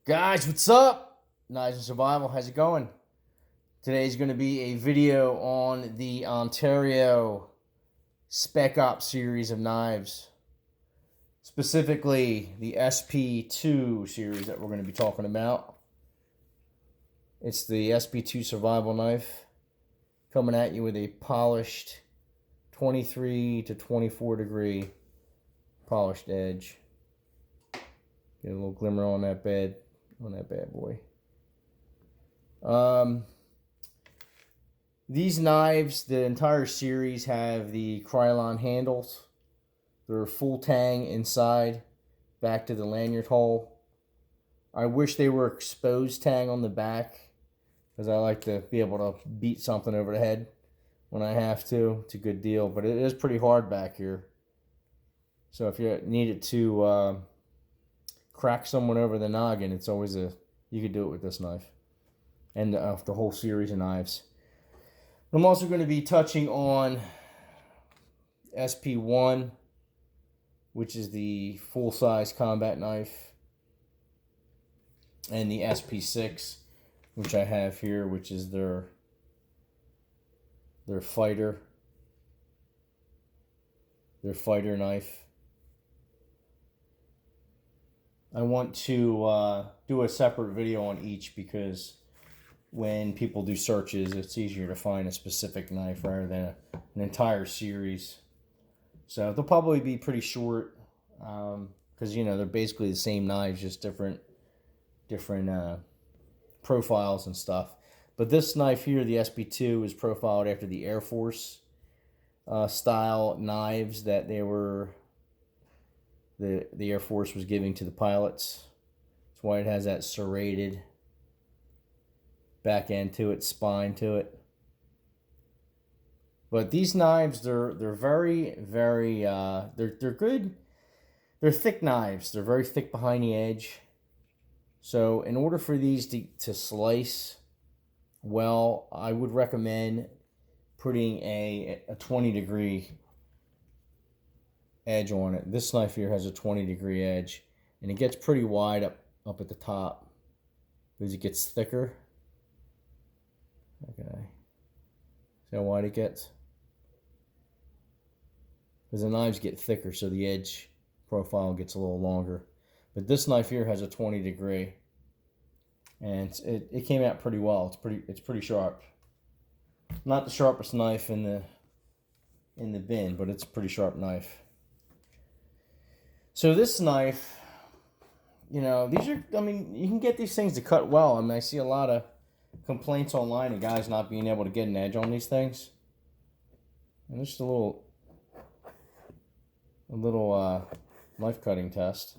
Guys, what's up? Knives and Survival, how's it going? Today's going to be a video on the Ontario Spec Ops series of knives. Specifically, the SP2 series that we're going to be talking about. It's the SP2 survival knife coming at you with a polished 23 to 24 degree polished edge. Get a little glimmer on that bad boy. These knives, the entire series, have the Krylon handles. They're full tang inside, back to the lanyard hole. I wish they were exposed tang on the back, because I like to be able to beat something over the head when I have to. It's a good deal, but it is pretty hard back here. So if you needed to crack someone over the noggin, it's always you could do it with this knife and the whole series of knives. I'm also going to be touching on SP1, which is the full-size combat knife, and the SP6, which I have here, which is their fighter knife. I want to do a separate video on each because when people do searches, it's easier to find a specific knife rather than an entire series. So they'll probably be pretty short because, you know, they're basically the same knives, just different profiles and stuff. But this knife here, the SP2, is profiled after the Air Force style knives that they were... The Air Force was giving to the pilots. That's why it has that serrated back end to it, spine to it. But these knives, they're very they're good. They're thick knives. They're very thick behind the edge. So in order for these to slice well, I would recommend putting a 20-degree edge on it. This knife here has a 20-degree edge, and it gets pretty wide up at the top as it gets thicker. Okay, see how wide it gets? Because the knives get thicker, so the edge profile gets a little longer. But this knife here has a 20-degree, and it came out pretty well. It's pretty sharp. Not the sharpest knife in the bin, but it's a pretty sharp knife. So this knife, you know, these are, I mean, you can get these things to cut well. I mean, I see a lot of complaints online of guys not being able to get an edge on these things. And just a little knife cutting test.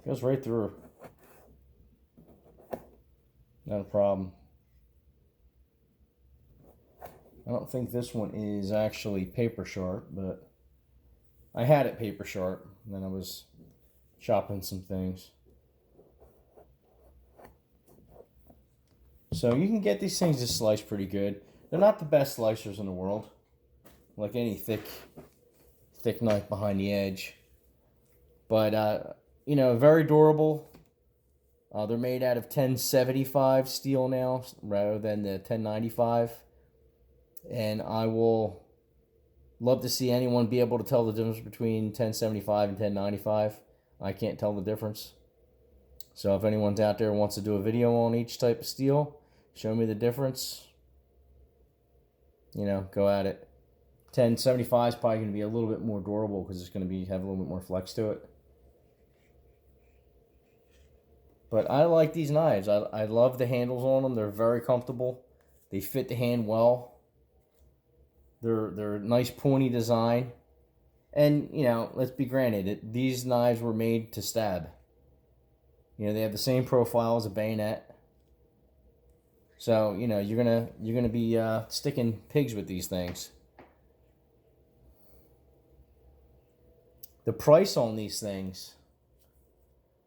Goes right through. Not a problem. I don't think this one is actually paper sharp, but I had it paper sharp, and then I was chopping some things. So you can get these things to slice pretty good. They're not the best slicers in the world, like any thick knife behind the edge. But, you know, very durable. They're made out of 1075 steel now, rather than the 1095. And I will love to see anyone be able to tell the difference between 1075 and 1095. I can't tell the difference. So if anyone's out there wants to do a video on each type of steel, show me the difference. You know, go at it. 1075 is probably going to be a little bit more durable because it's going to have a little bit more flex to it. But I like these knives. I love the handles on them. They're very comfortable. They fit the hand well. They're nice pointy design. And, you know, let's be granted, these knives were made to stab. You know, they have the same profile as a bayonet. So, you know, you're gonna be sticking pigs with these things. The price on these things,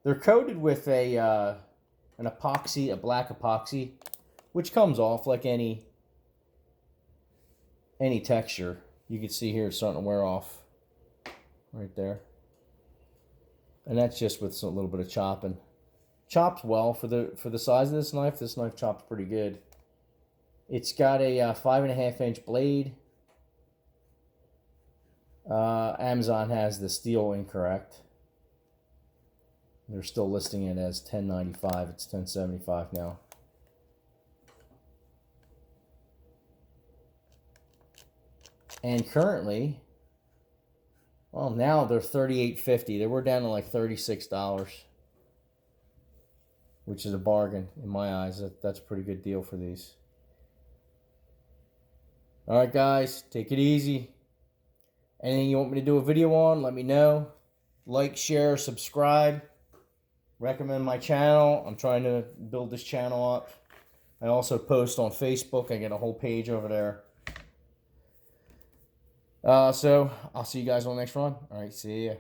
they're coated with an epoxy, a black epoxy, which comes off like any texture. You can see here it's starting to wear off right there. And that's just with a little bit of chopping. chops well for the size of this knife. This knife chops pretty good. It's got a 5.5-inch blade. Amazon has the steel incorrect. They're still listing it as $10.95. It's $10.75 now. And currently, well, now they're $38.50. They were down to like $36, which is a bargain in my eyes. That's a pretty good deal for these. All right, guys, take it easy. Anything you want me to do a video on, let me know. Like, share, subscribe. Recommend my channel. I'm trying to build this channel up. I also post on Facebook. I get a whole page over there. So, I'll see you guys on the next run. All right, see ya.